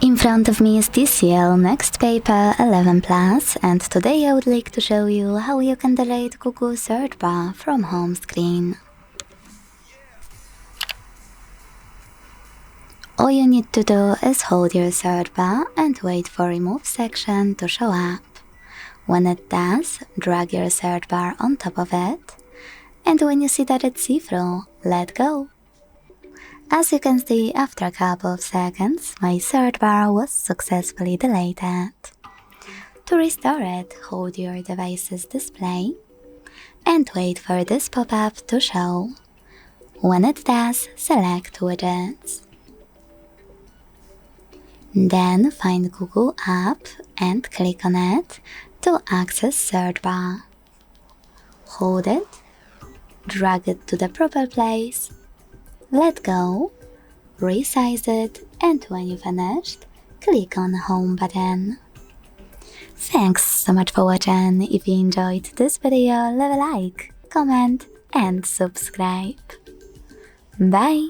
In front of me is TCL NXTpaper 11 Plus, and today I would like to show you how you can delete Google search bar from home screen. All you need to do is hold your search bar and wait for remove section to show up. When it does, drag your search bar on top of it, and when you see that it's see-through, let go. As you can see, after a couple of seconds, my search bar was successfully deleted. To restore it, hold your device's display and wait for this pop-up to show. When it does, select Widgets. Then find Google app and click on it to access search bar. Hold it, drag it to the proper place, let go, resize it, and when you finished, click on the home button. Thanks so much for watching. If you enjoyed this video, leave a like, comment and subscribe. Bye!